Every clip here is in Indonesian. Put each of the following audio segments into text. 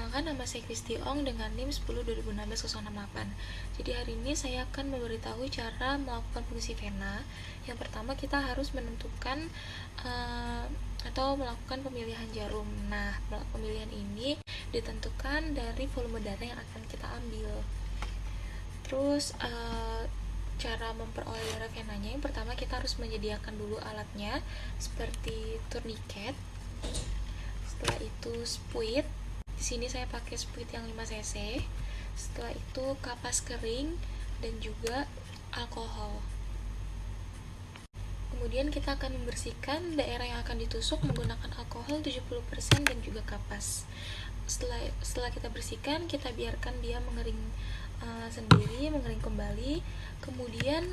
Perkenalkan, nama saya Kristi Ong dengan NIM 10 2016 068. Jadi hari ini saya akan memberitahu cara melakukan fungsi vena. Yang pertama kita harus menentukan atau melakukan pemilihan jarum. Nah, pemilihan ini ditentukan dari volume darah yang akan kita ambil. Terus cara memperoleh darah venanya, yang pertama kita harus menyediakan dulu alatnya seperti tourniquet. Setelah itu spuit. Di sini saya pakai spuit yang 5 cc. Setelah itu kapas kering dan juga alkohol. Kemudian kita akan membersihkan daerah yang akan ditusuk menggunakan alkohol 70% dan juga kapas. Setelah kita bersihkan, kita biarkan dia mengering sendiri, mengering kembali. Kemudian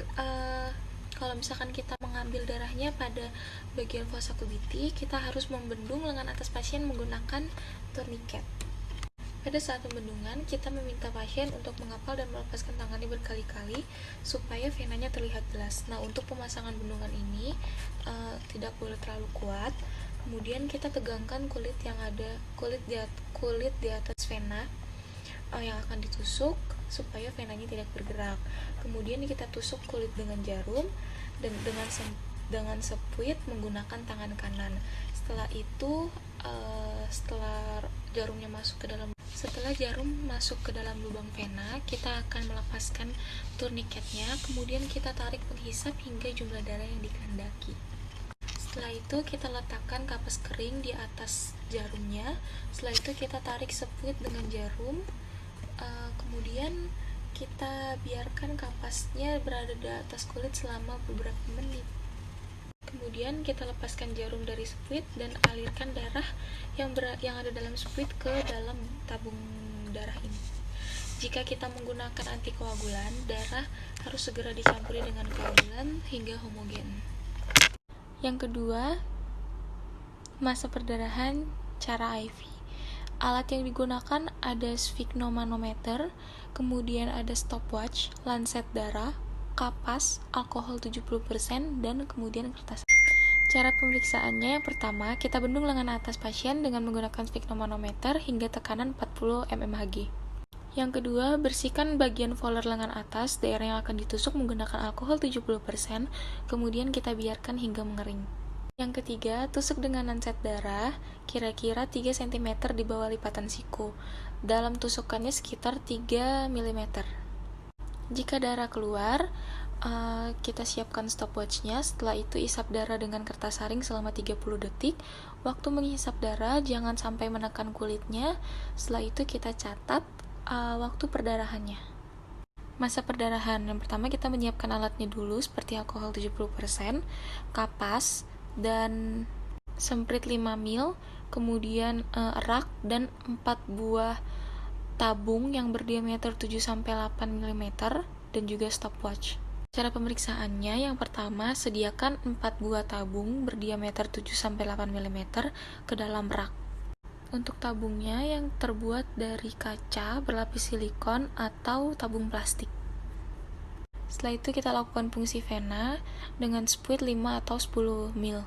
kalau misalkan kita mengambil darahnya pada bagian fossa kubiti, kita harus membendung lengan atas pasien menggunakan tourniquet. Pada saat pembendungan, kita meminta pasien untuk mengapal dan melepaskan tangannya berkali-kali supaya venanya terlihat jelas. Nah, untuk pemasangan bendungan ini tidak boleh terlalu kuat. Kemudian kita tegangkan kulit di atas vena yang akan ditusuk supaya venanya tidak bergerak. Kemudian kita tusuk kulit dengan jarum dan dengan spuit menggunakan tangan kanan. Setelah itu setelah jarum masuk ke dalam lubang vena, kita akan melepaskan tourniquetnya. Kemudian kita tarik penghisap hingga jumlah darah yang dikehendaki. Setelah itu kita letakkan kapas kering di atas jarumnya. Setelah itu kita tarik spuit dengan jarum. Kemudian kita biarkan kapasnya berada di atas kulit selama beberapa menit. Kemudian kita lepaskan jarum dari spuit dan alirkan darah yang ada dalam spuit ke dalam tabung darah ini. Jika kita menggunakan antikoagulan, darah harus segera dicampuri dengan koagulan hingga homogen. Yang kedua, masa perdarahan cara IV. Alat yang digunakan ada sphygmomanometer, kemudian ada stopwatch, lancet darah, kapas, alkohol 70%, dan kemudian kertas. Cara pemeriksaannya, yang pertama, kita bendung lengan atas pasien dengan menggunakan sphygmomanometer hingga tekanan 40 mmHg. Yang kedua, bersihkan bagian volar lengan atas, daerah yang akan ditusuk menggunakan alkohol 70%, kemudian kita biarkan hingga mengering. Yang ketiga, tusuk dengan lancet darah kira-kira 3 cm di bawah lipatan siku. Dalam tusukannya sekitar 3 mm. Jika darah keluar, kita siapkan stopwatchnya. Setelah itu isap darah dengan kertas saring selama 30 detik. Waktu menghisap darah jangan sampai menekan kulitnya. Setelah itu kita catat waktu perdarahannya. Masa perdarahan, yang pertama kita menyiapkan alatnya dulu seperti alkohol 70%, kapas, dan semprit 5 ml, kemudian rak dan 4 buah tabung yang berdiameter 7-8 mm dan juga stopwatch. Cara pemeriksaannya, yang pertama sediakan 4 buah tabung berdiameter 7-8 mm ke dalam rak. Untuk tabungnya yang terbuat dari kaca berlapis silikon atau tabung plastik. Setelah itu kita lakukan fungsi vena dengan spuit 5 atau 10 ml.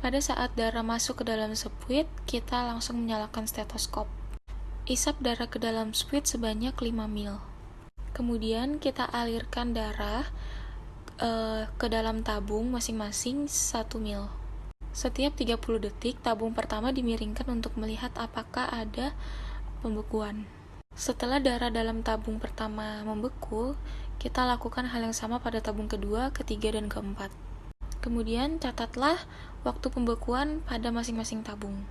Pada saat darah masuk ke dalam spuit, kita langsung menyalakan stetoskop. Isap darah ke dalam spuit sebanyak 5 ml. Kemudian kita alirkan darah ke dalam tabung masing-masing 1 ml. Setiap 30 detik, tabung pertama dimiringkan untuk melihat apakah ada pembekuan. Setelah darah dalam tabung pertama membeku, kita lakukan hal yang sama pada tabung kedua, ketiga, dan keempat. Kemudian catatlah waktu pembekuan pada masing-masing tabung.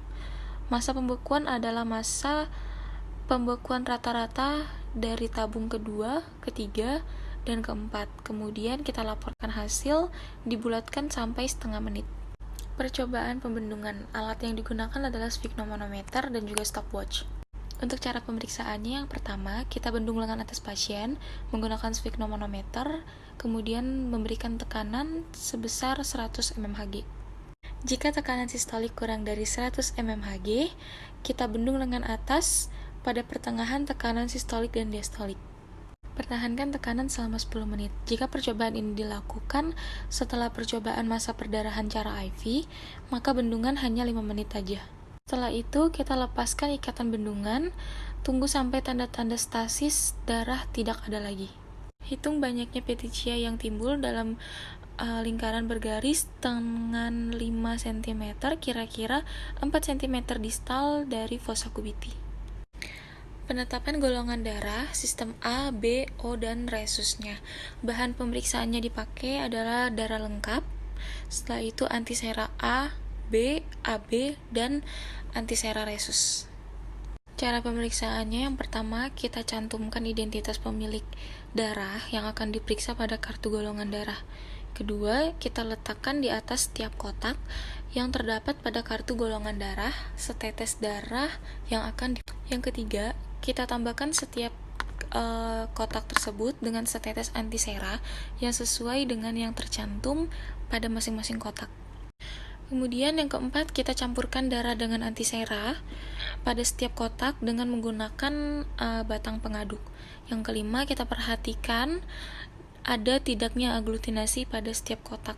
Masa pembekuan adalah masa pembekuan rata-rata dari tabung kedua, ketiga, dan keempat. Kemudian kita laporkan hasil, dibulatkan sampai setengah menit. Percobaan pembendungan, alat yang digunakan adalah sphygmomanometer dan juga stopwatch. Untuk cara pemeriksaannya, yang pertama, kita bendung lengan atas pasien menggunakan sphygmomanometer, kemudian memberikan tekanan sebesar 100 mmHg. Jika tekanan sistolik kurang dari 100 mmHg, kita bendung lengan atas pada pertengahan tekanan sistolik dan diastolik. Pertahankan tekanan selama 10 menit. Jika percobaan ini dilakukan setelah percobaan masa perdarahan cara IV, maka bendungan hanya 5 menit saja. Setelah itu, kita lepaskan ikatan bendungan, tunggu sampai tanda-tanda stasis darah tidak ada lagi. Hitung banyaknya petechiae yang timbul dalam lingkaran bergaris dengan 5 cm, kira-kira 4 cm distal dari fossa cubiti. Penetapan golongan darah, sistem A, B, O, dan resusnya. Bahan pemeriksaannya dipakai adalah darah lengkap, setelah itu antisera A, B, AB, dan antisera resus. Cara pemeriksaannya, yang pertama kita cantumkan identitas pemilik darah yang akan diperiksa pada kartu golongan darah. Kedua, kita letakkan di atas setiap kotak yang terdapat pada kartu golongan darah setetes darah yang akan Yang ketiga, kita tambahkan setiap kotak tersebut dengan setetes antisera yang sesuai dengan yang tercantum pada masing-masing kotak. Kemudian yang keempat, kita campurkan darah dengan antisera pada setiap kotak dengan menggunakan batang pengaduk. Yang kelima, kita perhatikan ada tidaknya aglutinasi pada setiap kotak.